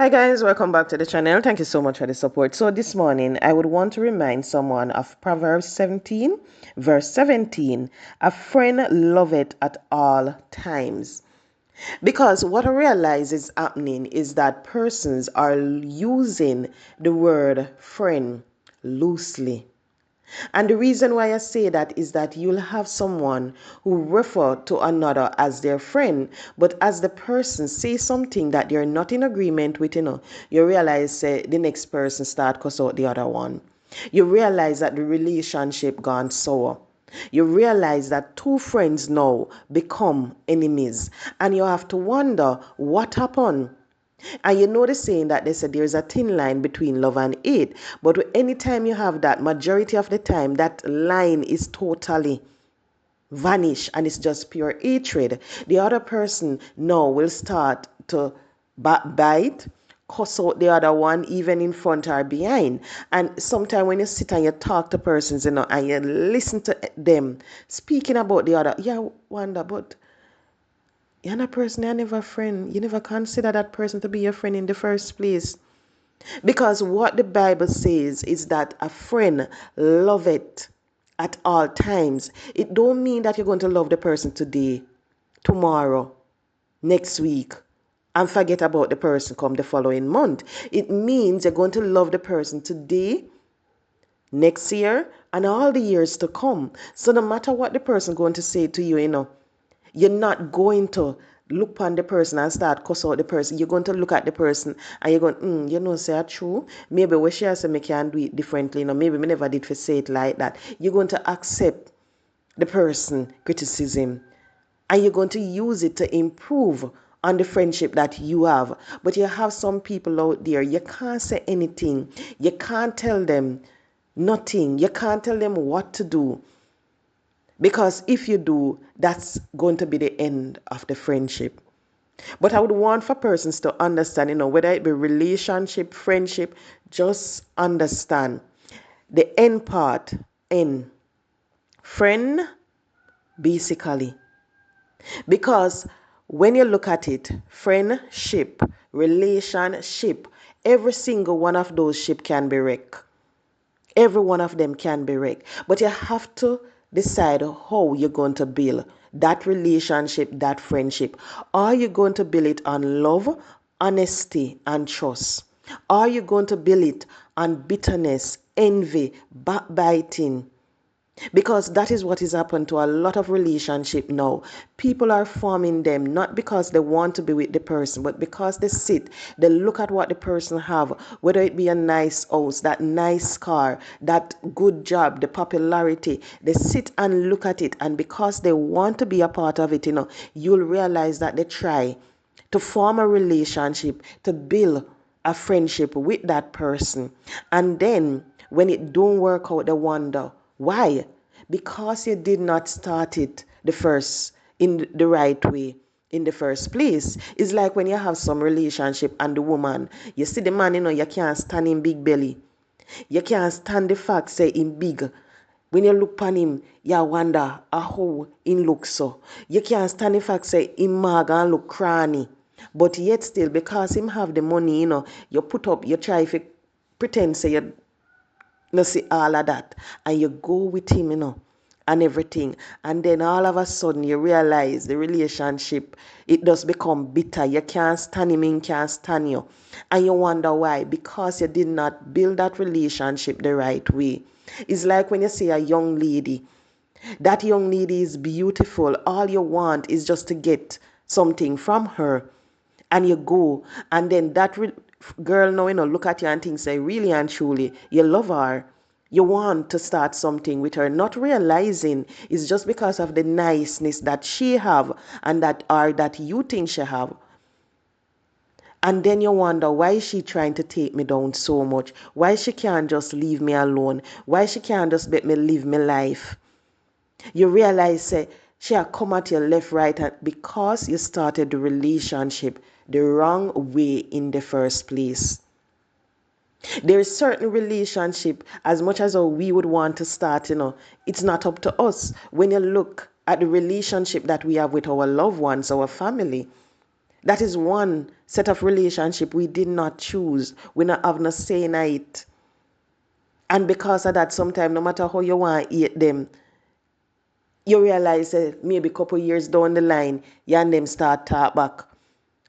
Hi guys, welcome back to the channel. Thank you so much for the support. So this morning I would want to remind someone of Proverbs 17 verse 17. A friend loveth at all times. Because what I realize is happening is that persons are using the word friend loosely. And the reason why I say that is that you'll have someone who refer to another as their friend, but as the person say something that they're not in agreement with, you realize the next person start cuss out the other one. You realize that the relationship gone sour. You realize that two friends now become enemies, and you have to wonder what happened. And you know the saying that they said there's a thin line between love and hate. But anytime you have that, majority of the time, that line is totally vanish and it's just pure hatred. The other person now will start to backbite, cuss out the other one, even in front or behind. And sometimes when you sit and you talk to persons, and you listen to them speaking about the other, you wonder, but you're not a person, you're never a friend. You never consider that person to be your friend in the first place. Because what the Bible says is that a friend loveth at all times. It don't mean that you're going to love the person today, tomorrow, next week, and forget about the person come the following month. It means you're going to love the person today, next year, and all the years to come. So no matter what the person going to say to you, you're not going to look on the person and start cuss out the person. You're going to look at the person and you're going, say true. Maybe we share say me can do it differently. Maybe me never did for say it like that. You're going to accept the person criticism and you're going to use it to improve on the friendship that you have. But you have some people out there, you can't say anything. You can't tell them nothing. You can't tell them what to do. Because if you do, that's going to be the end of the friendship. But I would want for persons to understand, whether it be relationship, friendship, just understand the end part, end, friend, basically. Because when you look at it, friendship, relationship, every single one of those ship can be wrecked. Every one of them can be wrecked. But you have to decide how you're going to build that relationship, that friendship. Are you going to build it on love, honesty, and trust? Are you going to build it on bitterness, envy, backbiting? Because that is what is happened to a lot of relationship now. People are forming them not because they want to be with the person, but because they sit, they look at what the person have, whether it be a nice house, that nice car, that good job, the popularity. They sit and look at it, and because they want to be a part of it, you'll realize that they try to form a relationship, to build a friendship with that person. And then when it don't work out, they wonder why? Because you did not start it the first in the right way in the first place. It's like when you have some relationship and the woman, you see the man, you can't stand him big belly. You can't stand the fact say him big. When you look upon him, you wonder how he looks so. You can't stand the fact say him mag and look cranny. But yet still, because him have the money, you put up, you try to pretend say you no see all of that. And you go with him, and everything. And then all of a sudden you realize the relationship, it does become bitter. You can't stand him, he can't stand you. And you wonder why. Because you did not build that relationship the right way. It's like when you see a young lady. That young lady is beautiful. All you want is just to get something from her. And you go. And then that girl now, look at you and think, say, really and truly, you love her. You want to start something with her, not realizing it's just because of the niceness that she have and that you think she have. And then you wonder why is she trying to take me down so much? Why she can't just leave me alone? Why she can't just let me live my life? You realize say she had come at your left, right, and because you started the relationship the wrong way in the first place. There is certain relationship, as much as we would want to start, it's not up to us. When you look at the relationship that we have with our loved ones, our family, That is one set of relationship we did not choose. We not have no say in it. And because of that, sometimes no matter how you want to eat them, you realize maybe a couple years down the line, you and them start talk back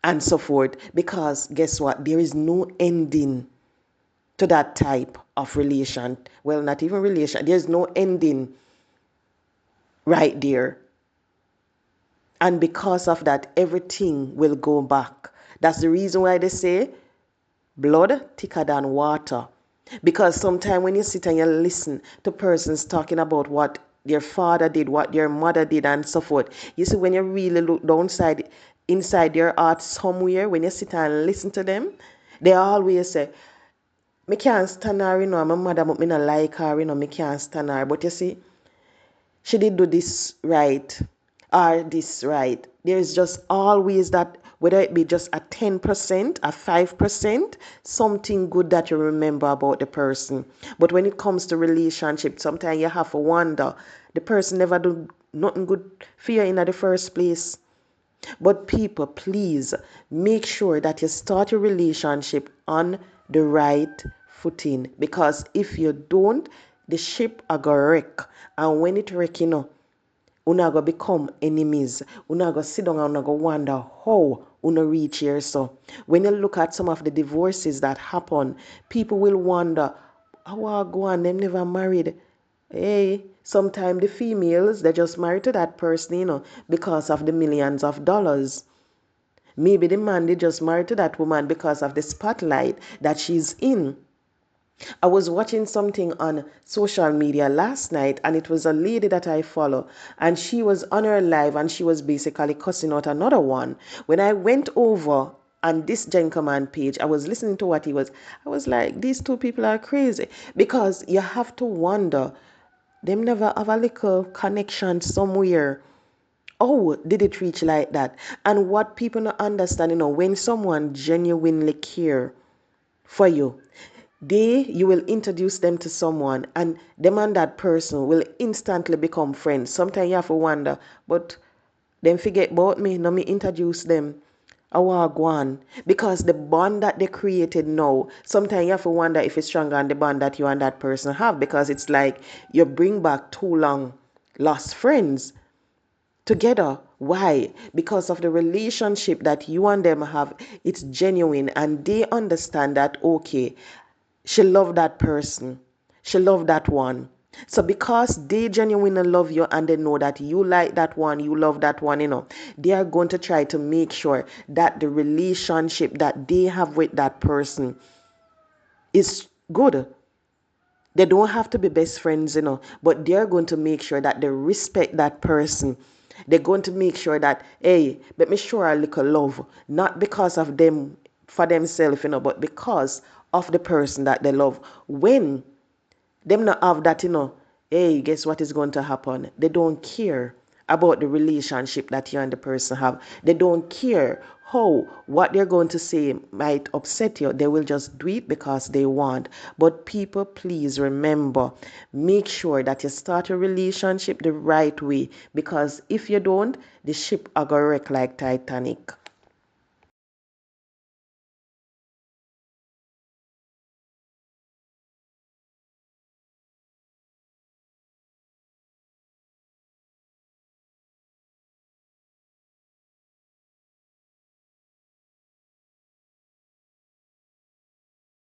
and so forth. Because guess what? There is no ending to that type of relation. Well, not even relation. There's no ending right there. And because of that, everything will go back. That's the reason why they say blood thicker than water. Because sometimes when you sit and you listen to persons talking about what their father did, what their mother did, and so forth, you see, when you really look downside, inside their heart somewhere, when you sit and listen to them, they always say, me can't stand her, my mother, but me not like her, me can't stand her. But you see, she did do this right or this right. There's just always that, whether it be just a 10%, a 5%, something good that you remember about the person. But when it comes to relationship, sometimes you have to wonder, the person never do nothing good for you in the first place. But people, please make sure that you start your relationship on the right footing. Because if you don't, the ship are gonna wreck. And when it wreck, una go become enemies. Una go sit down and una go wonder how una reach here. So when you look at some of the divorces that happen, people will wonder, how I go on, them never married. Hey, sometimes the females they just married to that person, because of the millions of dollars. Maybe the man they just married to that woman because of the spotlight that she's in. I was watching something on social media last night, and it was a lady that I follow, and she was on her live and she was basically cussing out another one. When I went over on this gentleman page, I was listening to what I was like, these two people are crazy. Because you have to wonder, them never have a little connection somewhere. Oh, did it reach like that? And what people not understand, when someone genuinely care for you, you will introduce them to someone, and them and that person will instantly become friends. Sometimes you have to wonder, but them forget about me, now me introduce them. Our guan, because the bond that they created now, sometimes you have to wonder if it's stronger than the bond that you and that person have, because it's like you bring back too long lost friends together. Why? Because of the relationship that you and them have. It's genuine, and they understand that, okay, she loved that person, she loved that one. So because they genuinely love you and they know that you like that one, you love that one, they are going to try to make sure that the relationship that they have with that person is good. They don't have to be best friends, but they're going to make sure that they respect that person. They're going to make sure that, hey, let me show a little love, not because of them for themselves, but because of the person that they love. When them not have that, hey, guess what is going to happen? They don't care about the relationship that you and the person have. They don't care how what they're going to say might upset you. They will just do it because they want. But people, please remember, make sure that you start a relationship the right way, because if you don't, the ship are gonna wreck like Titanic.